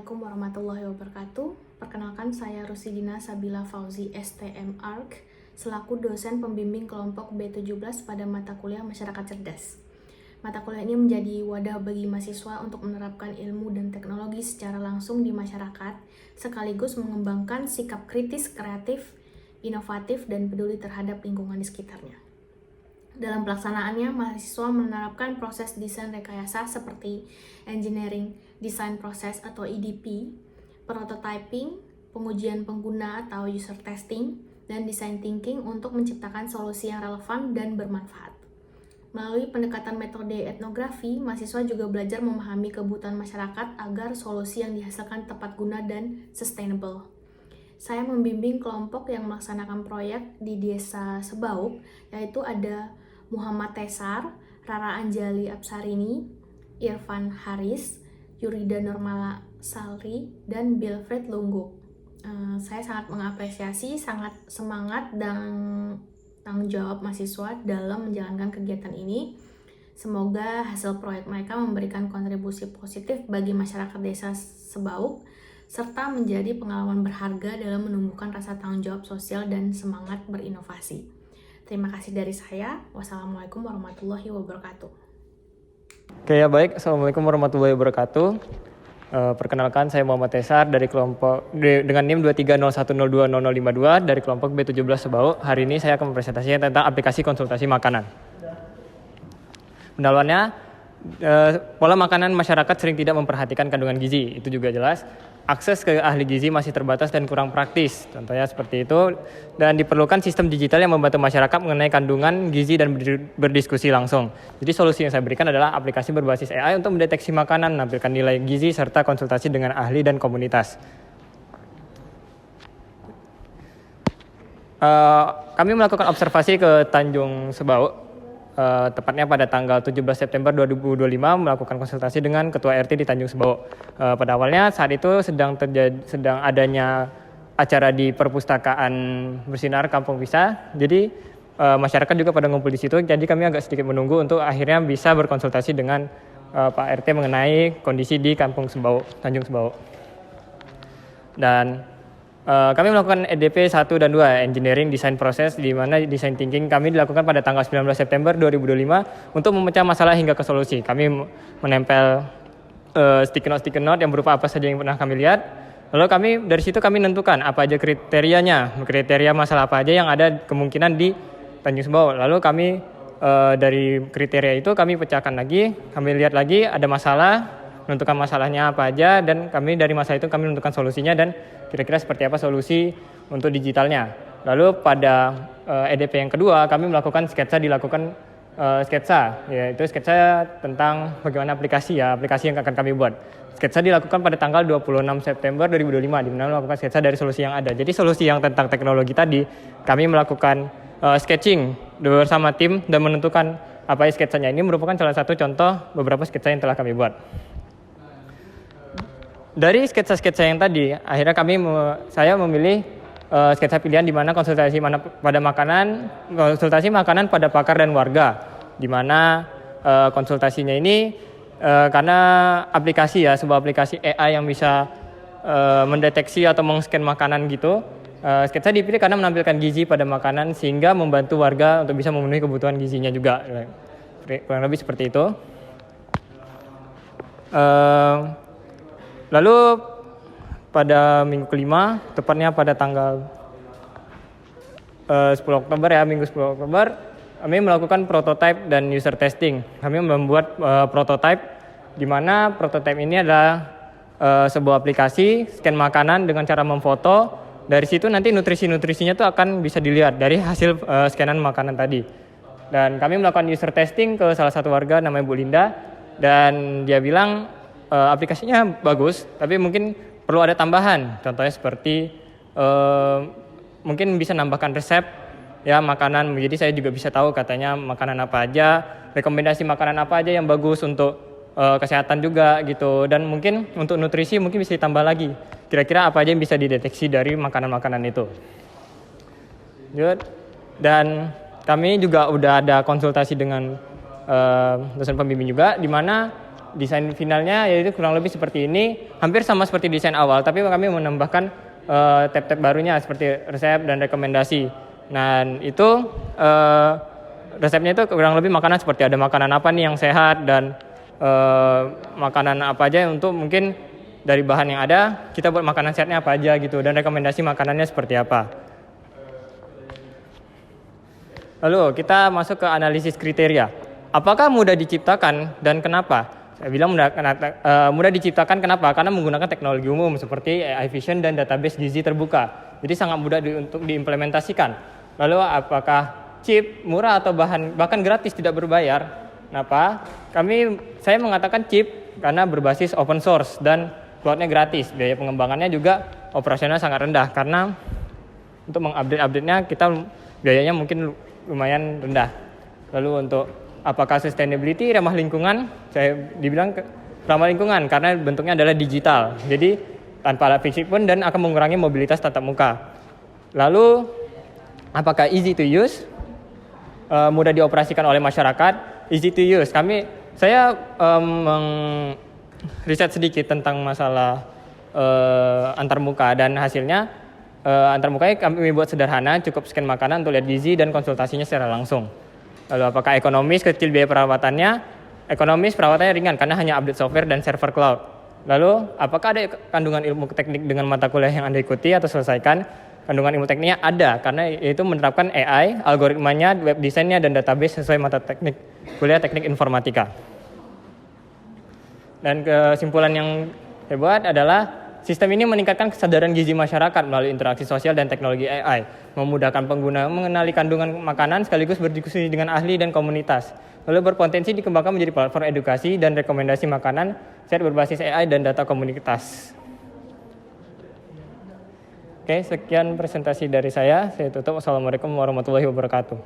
Assalamualaikum warahmatullahi wabarakatuh. Perkenalkan, saya Rusidina Sabila Fauzi STM ARK selaku dosen pembimbing kelompok B17 pada mata kuliah Masyarakat Cerdas. Mata kuliah ini menjadi wadah bagi mahasiswa untuk menerapkan ilmu dan teknologi secara langsung di masyarakat, sekaligus mengembangkan sikap kritis, kreatif, inovatif, dan peduli terhadap lingkungan di sekitarnya. Dalam pelaksanaannya, mahasiswa menerapkan proses desain rekayasa seperti engineering design process atau EDP, prototyping, pengujian pengguna atau user testing, dan design thinking untuk menciptakan solusi yang relevan dan bermanfaat. Melalui pendekatan metode etnografi, mahasiswa juga belajar memahami kebutuhan masyarakat agar solusi yang dihasilkan tepat guna dan sustainable. Saya membimbing kelompok yang melaksanakan proyek di Desa Sebauk, yaitu ada Muhammad Tesar, Rara Anjali Absarini, Irfan Haris, Yurida Normala Salri, dan Bilfred Lungguk. Saya sangat mengapresiasi, sangat semangat dan tanggung jawab mahasiswa dalam menjalankan kegiatan ini. Semoga hasil proyek mereka memberikan kontribusi positif bagi masyarakat Desa Sebauk, serta menjadi pengalaman berharga dalam menumbuhkan rasa tanggung jawab sosial dan semangat berinovasi. Terima kasih dari saya. Wassalamualaikum warahmatullahi wabarakatuh. Oke ya, baik. Assalamualaikum warahmatullahi wabarakatuh. Perkenalkan, saya Muhammad Tesar dari kelompok dengan NIM 2301020052 dari kelompok B17 Sebauk. Hari ini saya akan mempresentasikan tentang aplikasi konsultasi makanan. Pendahuluannya, pola makanan masyarakat sering tidak memperhatikan kandungan gizi, itu juga jelas. Akses ke ahli gizi masih terbatas dan kurang praktis, contohnya seperti itu. Dan diperlukan sistem digital yang membantu masyarakat mengenai kandungan gizi dan berdiskusi langsung. Jadi solusi yang saya berikan adalah aplikasi berbasis AI untuk mendeteksi makanan, menampilkan nilai gizi, serta konsultasi dengan ahli dan komunitas. Kami melakukan observasi ke Tanjung Sebauk, tepatnya pada tanggal 17 September 2025 melakukan konsultasi dengan Ketua RT di Tanjung Sebauk. Pada awalnya saat itu sedang adanya acara di perpustakaan Bersinar Kampung Bisa. Jadi masyarakat juga pada ngumpul di situ. Jadi kami agak sedikit menunggu untuk akhirnya bisa berkonsultasi dengan Pak RT mengenai kondisi di Kampung Sebauk, Tanjung Sebauk. Dan kami melakukan EDP 1 dan 2, Engineering Design Process, di mana design thinking kami dilakukan pada tanggal 19 September 2025 untuk memecah masalah hingga ke solusi. Kami menempel sticky note yang berupa apa saja yang pernah kami lihat. Lalu dari situ kami menentukan apa aja kriteria masalah apa aja yang ada kemungkinan di Tanjung Sebauk. Lalu kami dari kriteria itu kami pecahkan lagi, kami lihat lagi ada masalah, menentukan masalahnya apa aja, dan kami dari masalah itu kami menentukan solusinya dan kira-kira seperti apa solusi untuk digitalnya. Lalu pada EDP yang kedua kami melakukan sketsa, yaitu sketsa tentang bagaimana aplikasi yang akan kami buat. Sketsa dilakukan pada tanggal 26 September 2025, di mana melakukan sketsa dari solusi yang ada. Jadi solusi yang tentang teknologi tadi kami melakukan sketching bersama tim dan menentukan apa sketsanya. Ini merupakan salah satu contoh beberapa sketsa yang telah kami buat. Dari sketsa-sketsa yang tadi, akhirnya saya memilih sketsa pilihan di mana konsultasi makanan pada pakar dan warga, di mana konsultasinya ini karena sebuah aplikasi AI yang bisa mendeteksi atau meng-scan makanan gitu. Sketsa dipilih karena menampilkan gizi pada makanan sehingga membantu warga untuk bisa memenuhi kebutuhan gizinya juga. Kurang lebih seperti itu. Lalu pada minggu kelima, tepatnya pada tanggal 10 Oktober minggu 10 Oktober, kami melakukan prototype dan user testing. Kami membuat prototype, di mana prototype ini adalah sebuah aplikasi scan makanan dengan cara memfoto. Dari situ nanti nutrisi-nutrisinya tuh akan bisa dilihat dari hasil scanan makanan tadi. Dan kami melakukan user testing ke salah satu warga namanya Bu Linda, dan dia bilang aplikasinya bagus, tapi mungkin perlu ada tambahan. Contohnya seperti mungkin bisa nambahkan resep makanan. Jadi saya juga bisa tahu katanya makanan apa aja, rekomendasi makanan apa aja yang bagus untuk kesehatan juga gitu. Dan mungkin untuk nutrisi mungkin bisa ditambah lagi. Kira-kira apa aja yang bisa dideteksi dari makanan-makanan itu. Dan kami juga udah ada konsultasi dengan dosen pembimbing juga, di mana desain finalnya yaitu kurang lebih seperti ini, hampir sama seperti desain awal, tapi kami menambahkan tab-tab barunya seperti resep dan rekomendasi. Dan itu resepnya itu kurang lebih makanan seperti ada makanan apa nih yang sehat dan makanan apa aja untuk mungkin dari bahan yang ada kita buat makanan sehatnya apa aja gitu, dan rekomendasi makanannya seperti apa. Lalu kita masuk ke analisis kriteria. Apakah mudah diciptakan dan kenapa? Saya bilang mudah diciptakan kenapa? Karena menggunakan teknologi umum seperti AI Vision dan database gizi terbuka. Jadi sangat mudah untuk diimplementasikan. Lalu apakah cheap, murah atau bahkan gratis tidak berbayar? Kenapa? Saya mengatakan cheap karena berbasis open source dan cloud-nya gratis. Biaya pengembangannya juga operasional sangat rendah karena untuk mengupdate-nya kita biayanya mungkin lumayan rendah. Lalu untuk apakah sustainability, ramah lingkungan? Saya dibilang ramah lingkungan karena bentuknya adalah digital. Jadi tanpa alat fisik pun dan akan mengurangi mobilitas tatap muka. Lalu apakah easy to use? Mudah dioperasikan oleh masyarakat, easy to use. Saya riset sedikit tentang masalah antarmuka dan hasilnya antarmukanya kami buat sederhana, cukup scan makanan untuk lihat gizi dan konsultasinya secara langsung. Lalu apakah ekonomis, kecil biaya perawatannya? Ekonomis, perawatannya ringan karena hanya update software dan server cloud. Lalu apakah ada kandungan ilmu teknik dengan mata kuliah yang Anda ikuti atau selesaikan? Kandungan ilmu tekniknya ada karena itu menerapkan AI, algoritmanya, web desainnya, dan database sesuai mata teknik kuliah teknik informatika. Dan kesimpulan yang saya buat adalah sistem ini meningkatkan kesadaran gizi masyarakat melalui interaksi sosial dan teknologi AI, memudahkan pengguna mengenali kandungan makanan sekaligus berdiskusi dengan ahli dan komunitas. Lalu berpotensi dikembangkan menjadi platform edukasi dan rekomendasi makanan sehat berbasis AI dan data komunitas. Oke, sekian presentasi dari saya. Saya tutup. Wassalamualaikum warahmatullahi wabarakatuh.